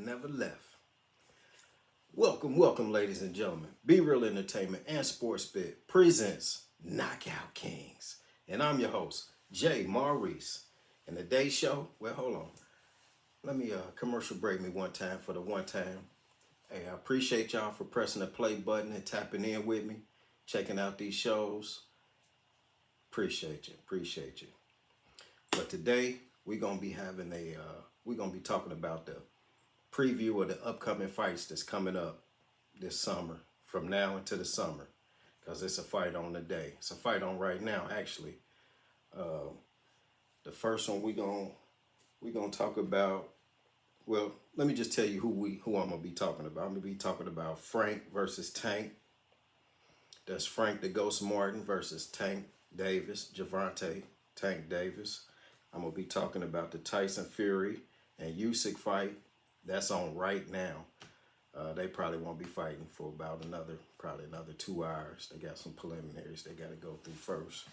never left. Welcome, ladies and gentlemen. Be Real Entertainment and Sports Bit presents Knockout Kings. And I'm your host, Jay Maurice. And today's show, well, hold on. Let me commercial break me one time for the one time. Hey, I appreciate y'all for pressing the play button and tapping in with me, checking out these shows. Appreciate you. But today we're gonna be having we're gonna be talking about the preview of the upcoming fights that's coming up this summer, from now into the summer, because it's a fight on the day. It's a fight on right now, actually. The first one we're gonna talk about. Well, let me just tell you who I'm gonna be talking about. I'm gonna be talking about Frank versus Tank. That's Frank the Ghost Martin versus Tank Davis, Javante Tank Davis. I'm gonna be talking about the Tyson Fury and USYK fight. That's on right now. They probably won't be fighting for about another 2 hours. They got some preliminaries they got to go through first.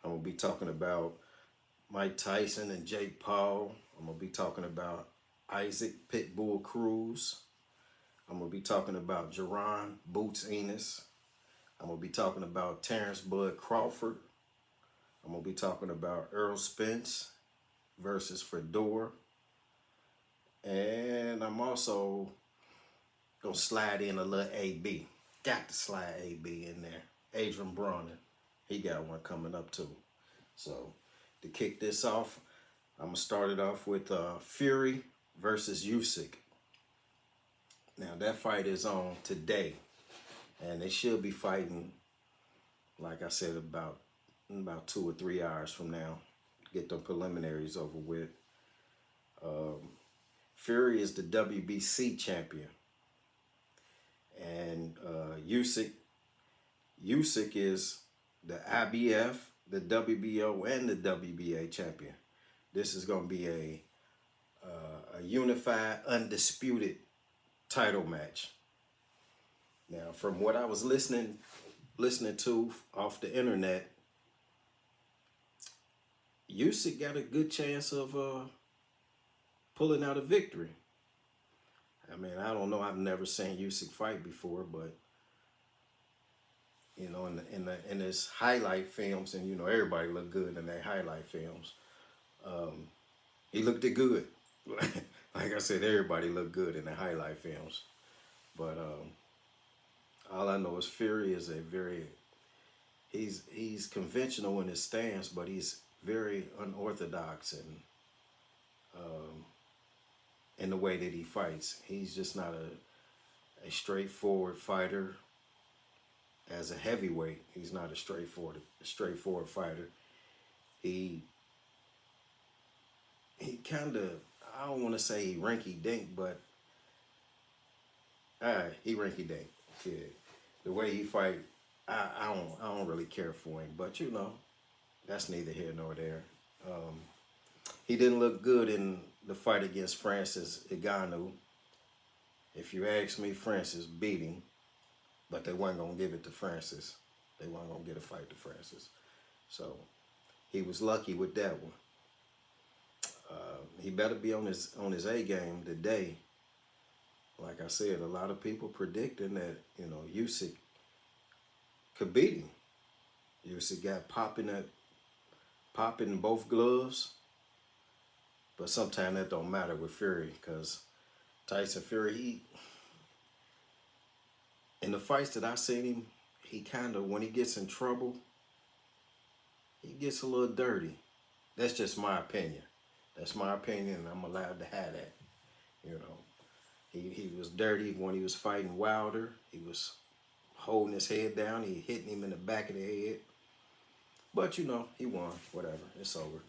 I'm gonna be talking about Mike Tyson and Jake Paul. I'm gonna be talking about Isaac Pitbull Cruz. I'm gonna be talking about Jaron Boots Ennis. I'm gonna be talking about Terence Bud Crawford. I'm gonna be talking about Errol Spence versus Fedor. And I'm also gonna slide in a little AB. Got to slide AB in there. Adrien Broner. He got one coming up too. So to kick this off, I'm gonna start it off with Fury versus USYK. Now that fight is on today, and they should be fighting, like I said, about 2 or 3 hours from now. Get the preliminaries over with. Fury is the WBC champion, and USYK is the IBF, the WBO, and the WBA champion. This is going to be a unified, undisputed title match. Now, from what I was listening to off the internet, USYK got a good chance of pulling out a victory. I mean, I don't know. I've never seen USYK fight before, but you know, in his highlight films, and you know, everybody looked good in their highlight films. He looked good. Like I said, everybody looked good in the highlight films. But all I know is Fury is he's conventional in his stance, but he's very unorthodox and in the way that he fights. He's just not a straightforward fighter. As a heavyweight, he's not a straightforward fighter. He kind of, I don't want to say rinky dink, but he rinky dink. Yeah, the way he fight, I don't really care for him. But you know, that's neither here nor there. He didn't look good in the fight against Francis Ngannou. If you ask me, Francis beat him, but they weren't gonna give it to Francis. They weren't gonna get a fight to Francis. So he was lucky with that one. He better be on his A game today. Like I said, a lot of people predicting that, you know, USYK could beat him. USYK got popping both gloves. But sometimes that don't matter with Fury, because Tyson Fury, in the fights that I seen him, he kind of, when he gets in trouble, he gets a little dirty. That's just my opinion. That's my opinion, and I'm allowed to have that. You know, he was dirty when he was fighting Wilder. He was holding his head down. He hitting him in the back of the head. But you know, he won. Whatever, it's over.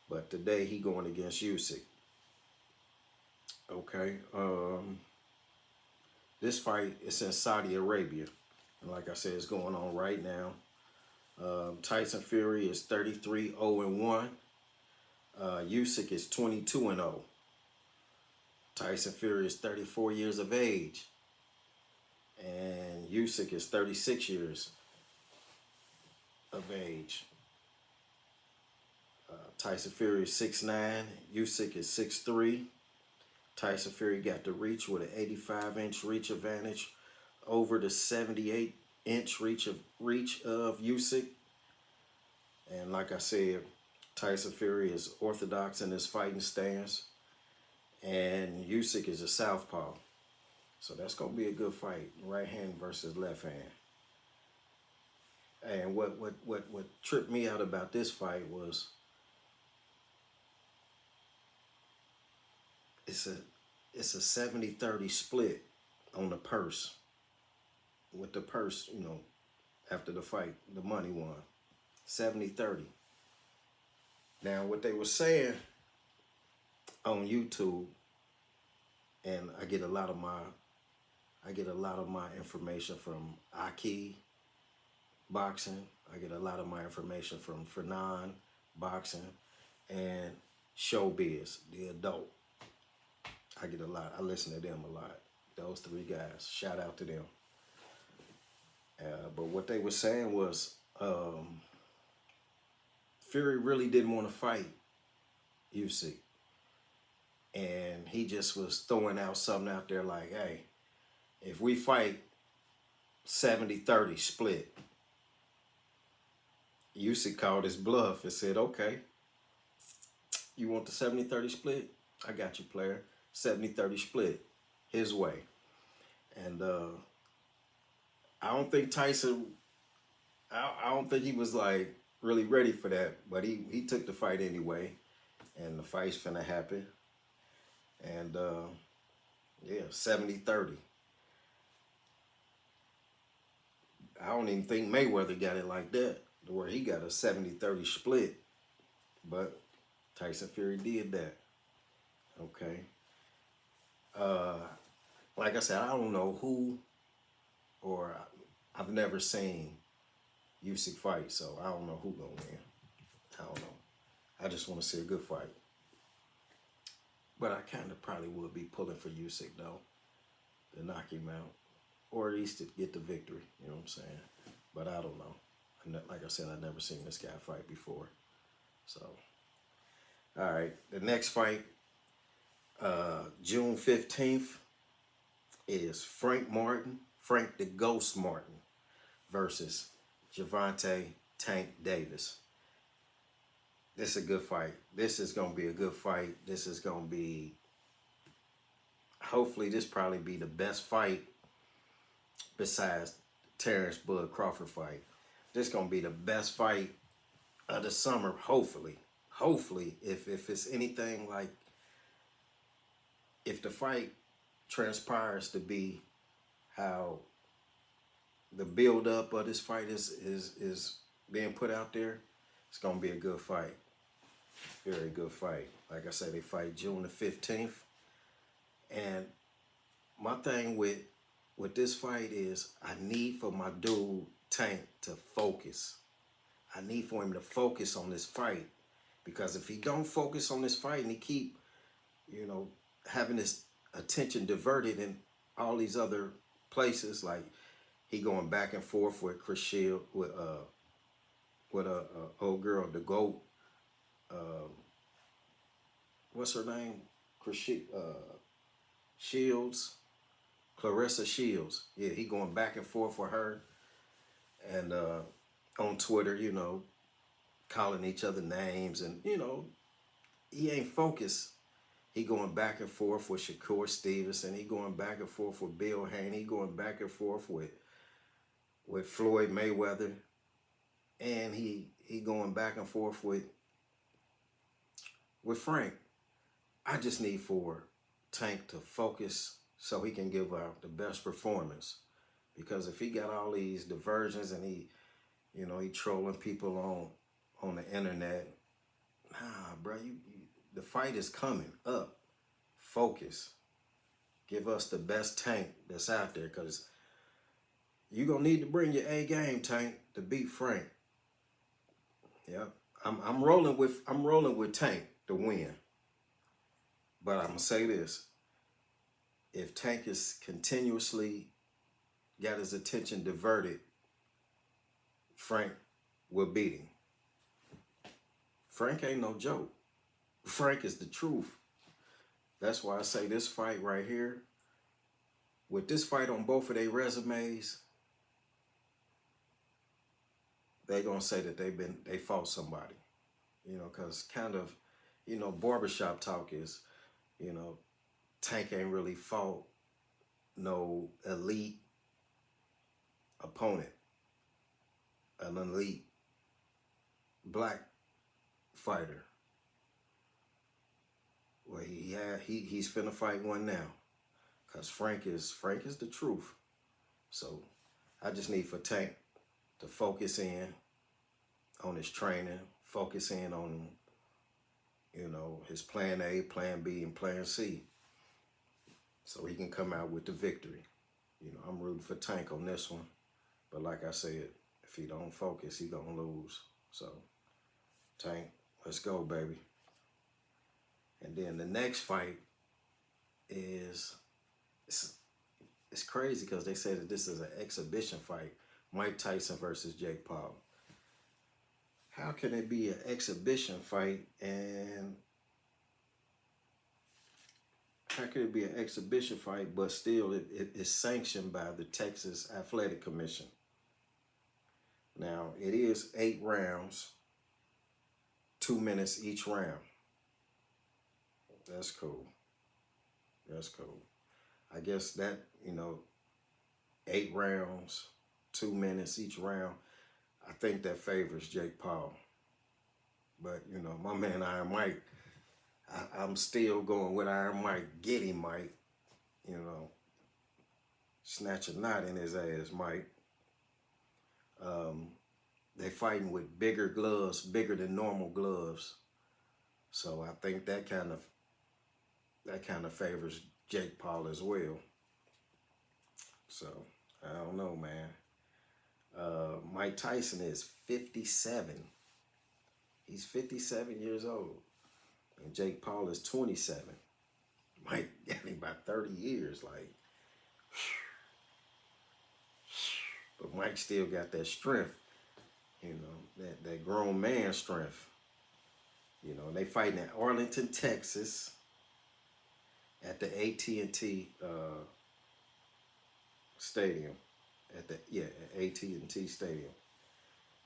But today he going against USYK. Okay. This fight is in Saudi Arabia. And like I said, it's going on right now. Tyson Fury is 33-0-1. USYK is 22-0. Tyson Fury is 34 years of age. And USYK is 36 years of age. Tyson Fury is 6'9", USYK is 6'3". Tyson Fury got the reach with an 85-inch reach advantage over the 78-inch reach of USYK. And like I said, Tyson Fury is orthodox in his fighting stance, and USYK is a southpaw. So that's gonna be a good fight, right hand versus left hand. And what tripped me out about this fight was it's a 70-30 split on the purse. With the purse, you know, after the fight, the money won. 70-30. Now what they were saying on YouTube, and I get a lot of my information from Aki Boxing. I get a lot of my information from Fernan Boxing and Showbiz, the adult. I get a lot. I listen to them a lot. Those three guys. Shout out to them. But what they were saying was Fury really didn't want to fight USYK. And he just was throwing out something out there like, hey, if we fight 70-30 split, USYK called his bluff and said, okay, you want the 70-30 split? I got you, player. 70-30 split, his way. And I don't think Tyson, I don't think he was like really ready for that, but he took the fight anyway, and the fight's finna happen. And yeah, 70-30. I don't even think Mayweather got it like that, where he got a 70-30 split, but Tyson Fury did that. Okay. Like I said, I don't know who, or I've never seen USYK fight, so I don't know who gonna win. I don't know. I just want to see a good fight. But I kind of probably would be pulling for USYK though, to knock him out, or at least to get the victory. You know what I'm saying? But I don't know. Like I said, I've never seen this guy fight before. So, all right, the next fight, June 15th, is Frank the Ghost Martin, versus Gervonta Tank Davis. This is a good fight. This is going to be a good fight. This is going to be, hopefully this probably be the best fight besides Terence Crawford fight. This is going to be the best fight of the summer, hopefully. Hopefully, if it's anything like, if the fight transpires to be how the build-up of this fight is being put out there, it's going to be a good fight. Very good fight. Like I said, they fight June the 15th. And my thing with this fight is I need for my dude Tank to focus. I need for him to focus on this fight. Because if he don't focus on this fight and he keep, you know, having his attention diverted in all these other places, like he going back and forth with Chris Shield, with a old girl, the GOAT, what's her name? Shields, Clarissa Shields. Yeah, he going back and forth with her, and on Twitter, you know, calling each other names, and you know, he ain't focused. He going back and forth with Shakur Stevenson. He going back and forth with Bill Haney. He going back and forth with Floyd Mayweather. And he going back and forth with Frank. I just need for Tank to focus so he can give out the best performance. Because if he got all these diversions and he trolling people on the internet, nah, bro, the fight is coming up. Focus. Give us the best Tank that's out there, because you're going to need to bring your A game, Tank, to beat Frank. Yeah. I'm rolling with Tank to win. But I'm going to say this. If Tank is continuously got his attention diverted, Frank will beat him. Frank ain't no joke. Frank is the truth. That's why I say this fight right here, with this fight on both of their resumes, they gonna say that they fought somebody, you know, cause kind of, you know, barbershop talk is, you know, Tank ain't really fought no elite opponent, an elite black fighter. Well, he's finna fight one now, cause Frank is the truth. So I just need for Tank to focus in on his training, focus in on, you know, his plan A, plan B, and plan C, so he can come out with the victory. You know, I'm rooting for Tank on this one, but like I said, if he don't focus, he gonna lose. So Tank, let's go, baby. And then the next fight is, it's crazy because they say that this is an exhibition fight. Mike Tyson versus Jake Paul. How can it be an exhibition fight, and how could it be an exhibition fight, but still it is sanctioned by the Texas Athletic Commission? Now, it is 8 rounds, 2 minutes each round. That's cool. That's cool. I guess that, you know, 8 rounds, 2 minutes each round, I think that favors Jake Paul. But, you know, my man Iron Mike, I'm still going with Iron Mike. Get him, Mike. You know, snatch a knot in his ass, Mike. They fighting with bigger gloves, bigger than normal gloves. So I think that kind of favors Jake Paul as well. So I don't know, man. Mike Tyson is 57. He's 57 years old. And Jake Paul is 27. Mike got him about 30 years, like. But Mike still got that strength, you know, that grown man strength. You know, and they fighting at Arlington, Texas, at the AT&T Stadium. At AT&T Stadium,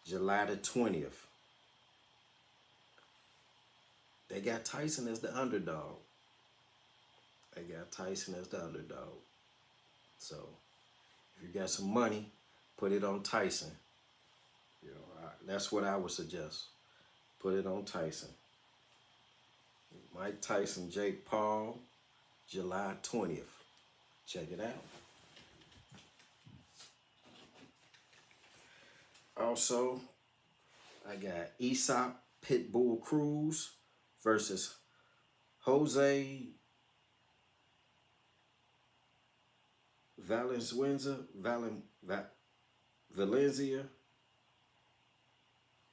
July the 20th. They got Tyson as the underdog. So if you got some money, put it on Tyson. You know, that's what I would suggest. Put it on Tyson. Mike Tyson, Jake Paul, July 20th. Check it out. Also, I got USYK pitbull Cruz versus Jose Valencia.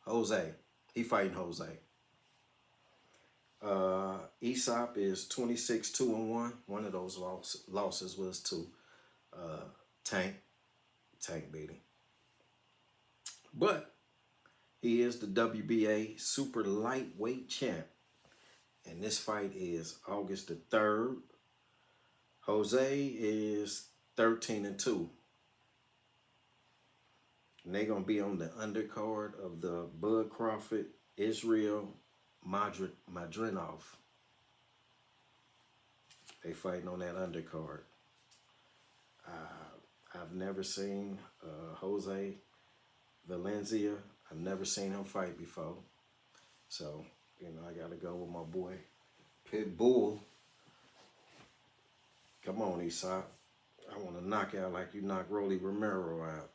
Jose. He fighting Jose. USYK is 26-2-1. One of those losses was to Tank. Tank beat him. But he is the WBA super lightweight champ. And this fight is August the 3rd. Jose is 13-2. And they're going to be on the undercard of the Bud Crawford Israel Madrinov. They fighting on that undercard. I've never seen Jose Valencia. I've never seen him fight before. So, you know, I got to go with my boy Pitbull. Come on, USYK. I want to knock out like you knocked Rolly Romero out.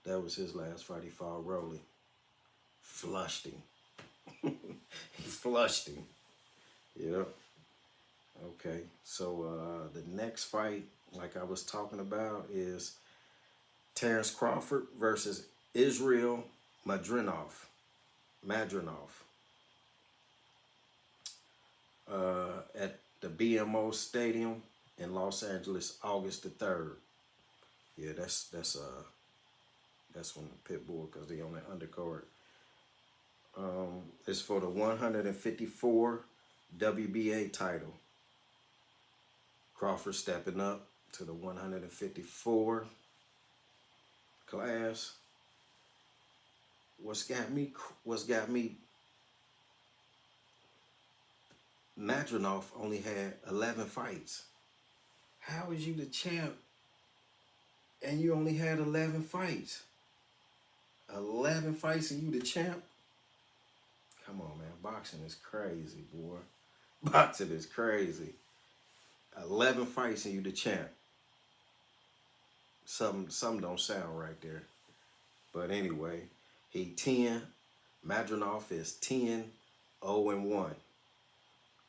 That was his last fight. He fought Rolly. Flushed him. He flushed him. Yep. Okay. So the next fight, like I was talking about, is Terence Crawford versus Israel Madrinov. At the BMO Stadium in Los Angeles, August the 3rd. Yeah, that's when Pitbull, because they on the undercard. It's for the 154 WBA title. Crawford stepping up to the 154 class. What's got me Madronov only had 11 fights. How is you the champ and you only had 11 fights? 11 fights and you the champ? Come on, man. Boxing is crazy, boy. Boxing is crazy. 11 fights and you the champ. Something don't sound right there. But anyway, he 10. Madronov is 10-0-1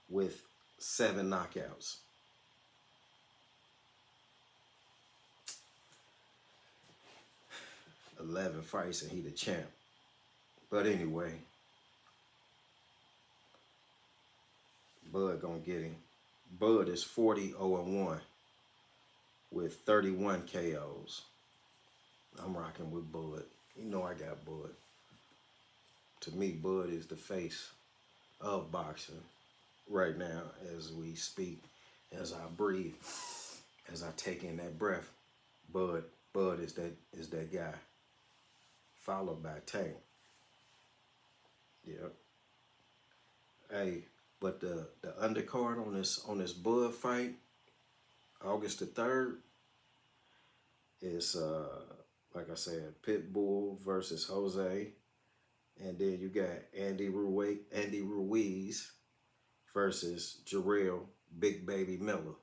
with 7 knockouts. "11 fights and he the champ." But anyway, Bud gonna get him. Bud is 40-0-1 with 31 KOs. I'm rocking with Bud. You know I got Bud. To me, Bud is the face of boxing right now as we speak, as I breathe, as I take in that breath. Bud is that guy. Followed by Tank. Yep. Hey, but the undercard on this Bud fight, August the 3rd, is like I said, Pitbull versus Jose, and then you got Andy Ruiz versus Jarrell Big Baby Miller.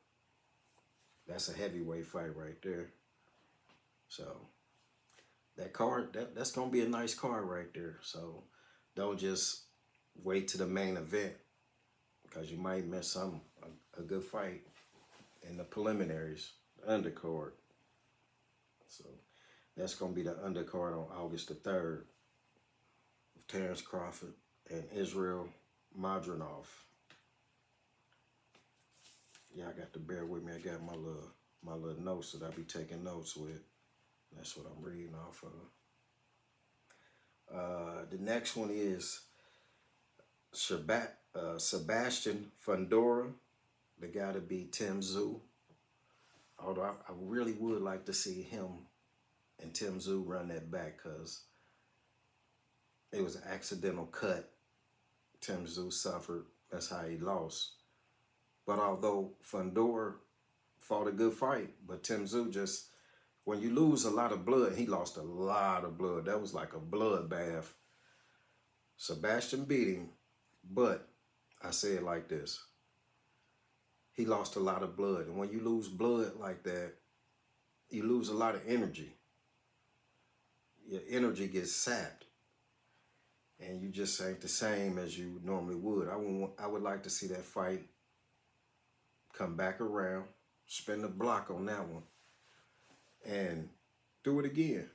That's a heavyweight fight right there. So that card, that's gonna be a nice card right there. So don't just wait to the main event, because you might miss a good fight in the preliminaries, the undercard. So that's gonna be the undercard on August the 3rd with Terence Crawford and Israel Madronov. Yeah, I got to bear with me. I got my little notes that I be taking notes with. That's what I'm reading off of. The next one is Sebastian Fedor, the guy to beat Tim Tszyu. Although I really would like to see him and Tim Tszyu run that back, because it was an accidental cut Tim Tszyu suffered. That's how he lost. But although Fedor fought a good fight, but Tim Tszyu just, when you lose a lot of blood, he lost a lot of blood. That was like a bloodbath. Sebastian beat him, but I say it like this. He lost a lot of blood. And when you lose blood like that, you lose a lot of energy. Your energy gets sapped. And you just ain't the same as you normally would. I would like to see that fight come back around, spin the block on that one, and do it again.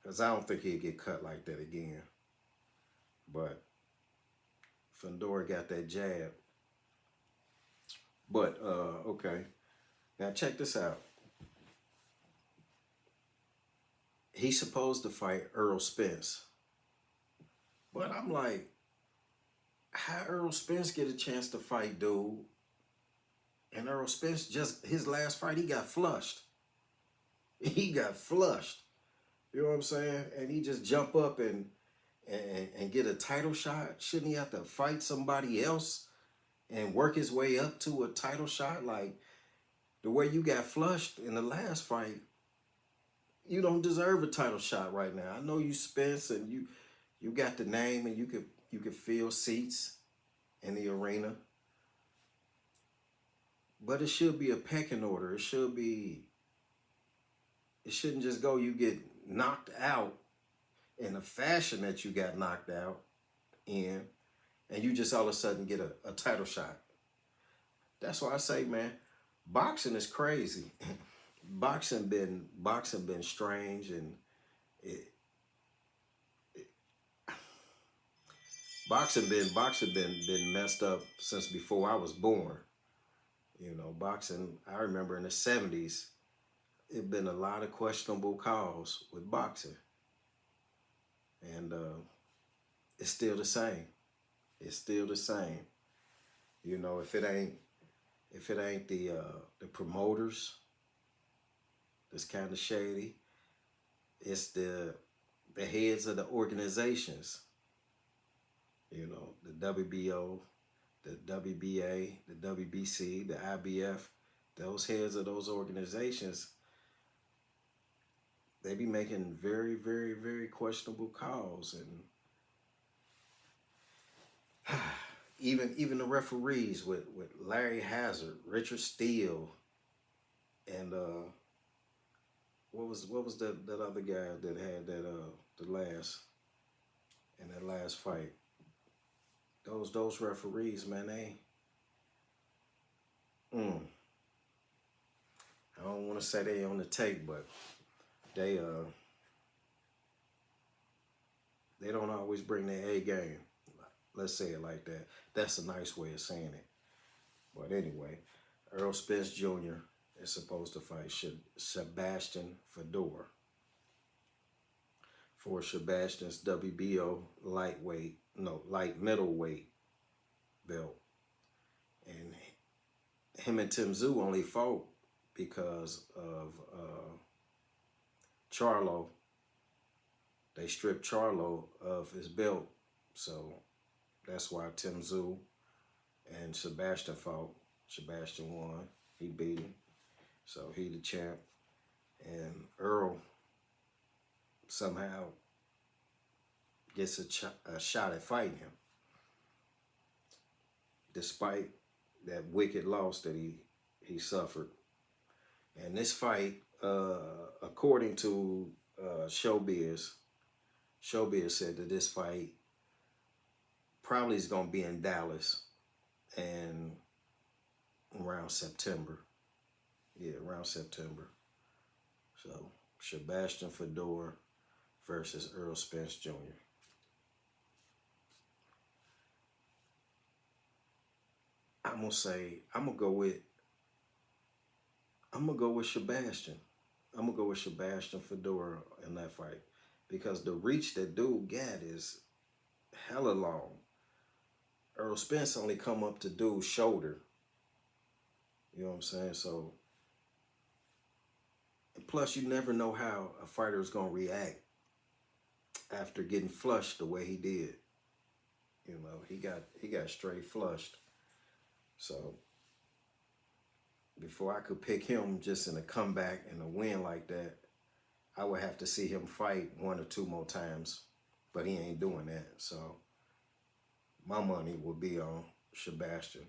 Because I don't think he'd get cut like that again. But Fedor got that jab. But, okay. Now check this out. He's supposed to fight Errol Spence. But I'm like, how Errol Spence get a chance to fight dude? And Errol Spence, just his last fight, he got flushed. He got flushed. You know what I'm saying? And he just jump up and get a title shot. Shouldn't he have to fight somebody else and work his way up to a title shot? Like, the way you got flushed in the last fight, you don't deserve a title shot right now. I know you Spence, and you got the name, and you could fill seats in the arena. But it should be a pecking order. It shouldn't just go, you get knocked out in the fashion that you got knocked out in, and you just all of a sudden get a title shot. That's why I say, man, boxing is crazy. boxing been strange, and boxing been messed up since before I was born. You know, boxing, I remember in the 70s, it been a lot of questionable calls with boxing. And it's still the same. It's still the same. You know, if it ain't if it ain't the promoters that's kind of shady, it's the heads of the organizations. You know, the WBO, the WBA, the WBC, the IBF. Those heads of those organizations, they be making very, very, very questionable calls, and even the referees with Larry Hazard, Richard Steele, and what was that other guy that had that that last fight? Those referees, man, mm, I don't want to say they on the tape, but they they don't always bring their A game. Let's say it like that. That's a nice way of saying it. But anyway, Errol Spence Jr. is supposed to fight Sebastian Fedor for Sebastian's WBO light middleweight belt. And him and Tim Tszyu only fought because of Charlo. They stripped Charlo of his belt. So that's why Tim Tszyu and Sebastian fought. Sebastian won. He beat him. So he the champ. And Errol somehow gets a shot at fighting him, despite that wicked loss that he suffered. And this fight, according to Showbiz said that this fight probably is going to be in Dallas and around September. Yeah, around September. So Sebastian Fedor versus Errol Spence Jr. I'm gonna go with Sebastian. I'm gonna go with Sebastian Fedor in that fight because the reach that dude got is hella long. Errol Spence only come up to dude's shoulder. You know what I'm saying? So, and plus you never know how a fighter is gonna react after getting flushed the way he did. You know, he got straight flushed. So before I could pick him just in a comeback and a win like that, I would have to see him fight one or two more times. But he ain't doing that. So my money will be on Sebastian.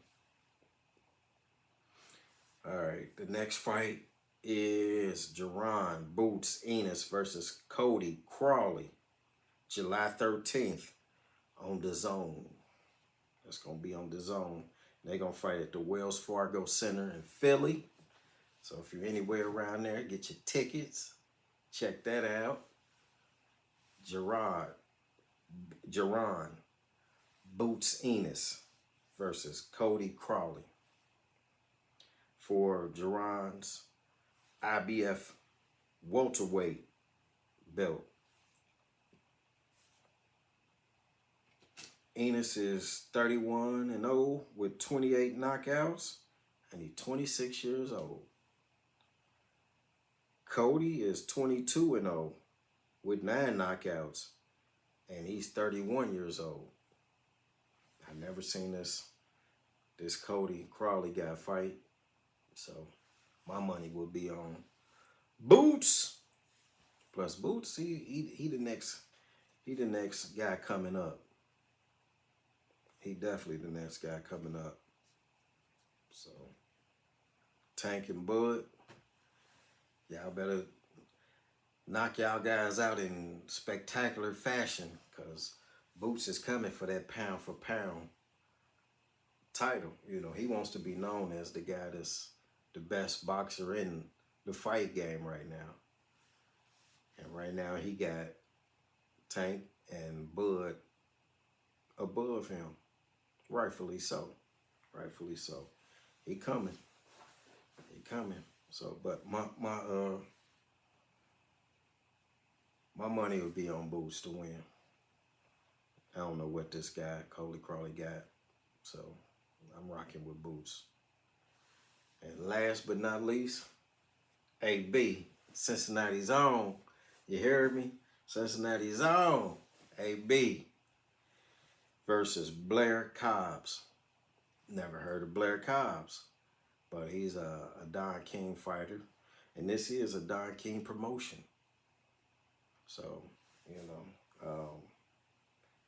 All right, the next fight is Jaron Boots Ennis versus Cody Crawley, July 13th on the Zone. That's going to be on the Zone. They're going to fight at the Wells Fargo Center in Philly. So if you're anywhere around there, get your tickets. Check that out. Jaron Boots Ennis versus Cody Crawley for Jaron's IBF welterweight belt. Ennis is 31-0 with 28 knockouts, and he's 26 years old. Cody is 22-0 with 9 knockouts, and he's 31 years old. I've never seen this Cody Crawley guy fight, so my money will be on Boots. Plus Boots, he the next guy coming up. He definitely the next guy coming up. So, Tank and Bud, y'all better knock y'all guys out in spectacular fashion, because Boots is coming for that pound for pound title. You know, he wants to be known as the guy that's the best boxer in the fight game right now. And right now he got Tank and Bud above him. Rightfully so. Rightfully so. He coming. So, but my money would be on Boots to win. I don't know what this guy, Cody Crawley, got. So I'm rocking with Boots. And last but not least, AB, Cincinnati's own. You heard me? Cincinnati's own. AB versus Blair Cobbs. Never heard of Blair Cobbs, but he's a Don King fighter. And this is a Don King promotion. So, you know,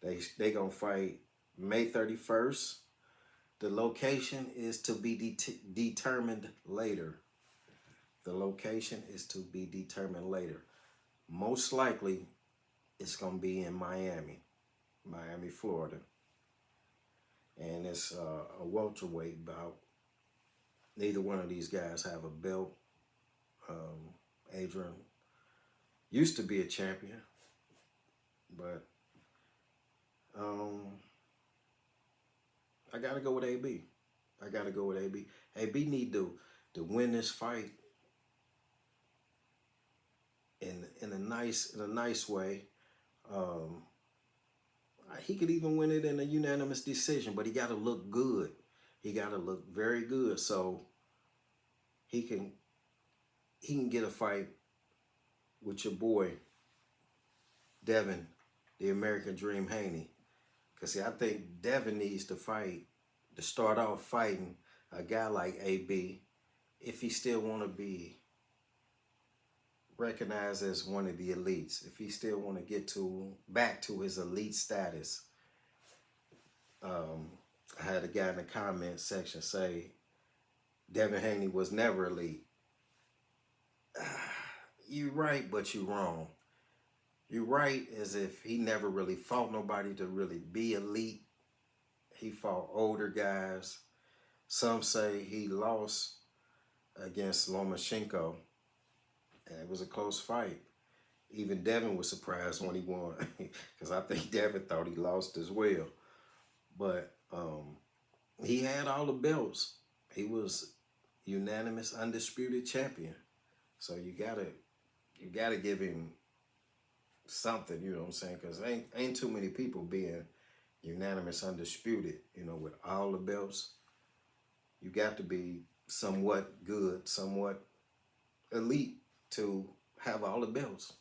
they gonna fight May 31st. The location is to be determined later. The location is to be determined later. Most likely, it's gonna be in Miami, Florida. And it's a welterweight bout. Neither one of these guys have a belt. Adrien used to be a champion, but I gotta go with AB. I gotta go with AB. AB need to win this fight in a nice way. He could even win it in a unanimous decision, but he got to look good. He got to look very good so he can get a fight with your boy Devin, the American Dream Haney. Because see, I think Devin needs to start off fighting a guy like AB if he still want to be recognized as one of the elites, if he still want to get back to his elite status. I had a guy in the comment section say Devin Haney was never elite. You're right, but you're wrong. You're right as if he never really fought nobody to really be elite. He fought older guys. Some say he lost against Lomachenko, and it was a close fight. Even Devin was surprised when he won, because I think Devin thought he lost as well. But he had all the belts. He was unanimous, undisputed champion. So you gotta give him something, you know what I'm saying? Because ain't too many people being unanimous, undisputed, you know, with all the belts. You got to be somewhat good, somewhat elite to have all the belts.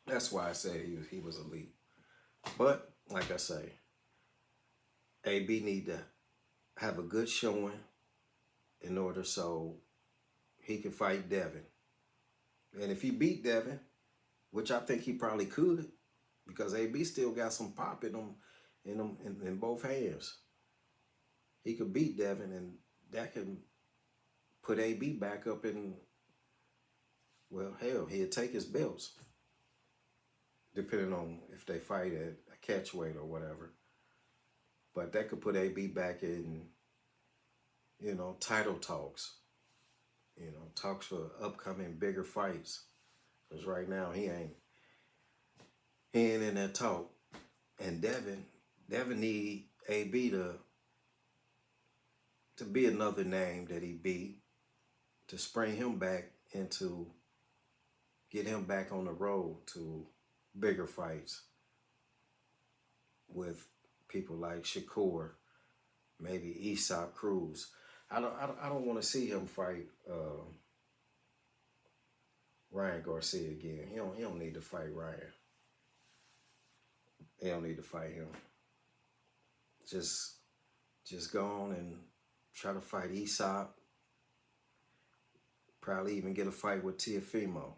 That's why I said he was elite. But like I say, AB need to have a good showing in order so he can fight Devin. And if he beat Devin, which I think he probably could, because AB still got some pop in both hands. He could beat Devin, and that can put AB back up in, well, hell, he'll take his belts, depending on if they fight at a catch weight or whatever. But that could put AB back in, you know, title talks. You know, talks for upcoming bigger fights. Because right now he ain't in that talk. And Devin need AB to be another name that he beat, to spring him back into, get him back on the road to bigger fights with people like Shakur, maybe USYK, Cruz. I don't want to see him fight Ryan Garcia again. He don't need to fight Ryan. He don't need to fight him. Just go on and try to fight USYK. Probably even get a fight with Teofimo.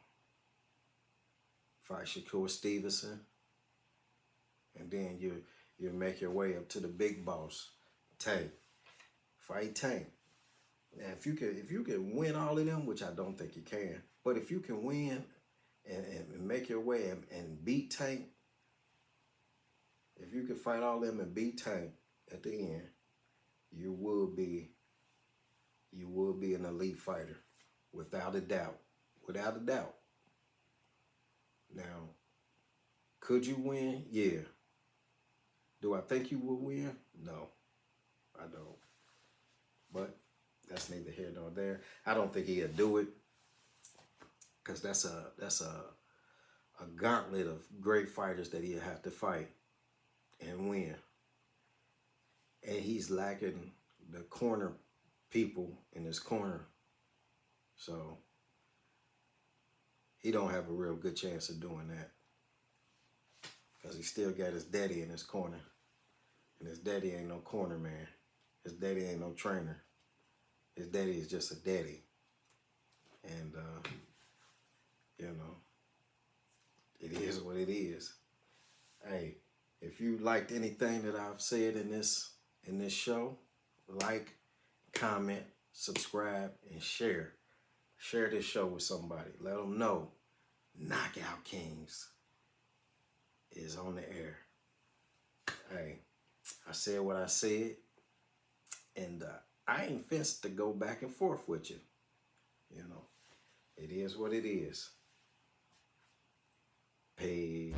Fight Shakur Stevenson. And then you make your way up to the big boss, Tank. Fight Tank. Now, if you can win all of them, which I don't think you can, but if you can win and make your way and beat Tank, if you can fight all of them and beat Tank at the end, you will be an elite fighter, without a doubt. Without a doubt. Now, could you win? Yeah. Do I think you will win? No, I don't. But that's neither here nor there. I don't think he'll do it, because that's a gauntlet of great fighters that he'll have to fight and win. And he's lacking the corner people in his corner. So he don't have a real good chance of doing that. Because he still got his daddy in his corner. And his daddy ain't no corner man. His daddy ain't no trainer. His daddy is just a daddy. And, you know, it is what it is. Hey, if you liked anything that I've said in this show, like, comment, subscribe, and share. Share this show with somebody. Let them know Knockout Kings is on the air. Hey, I said what I said, and I ain't fenced to go back and forth with you. You know, it is what it is. Peace.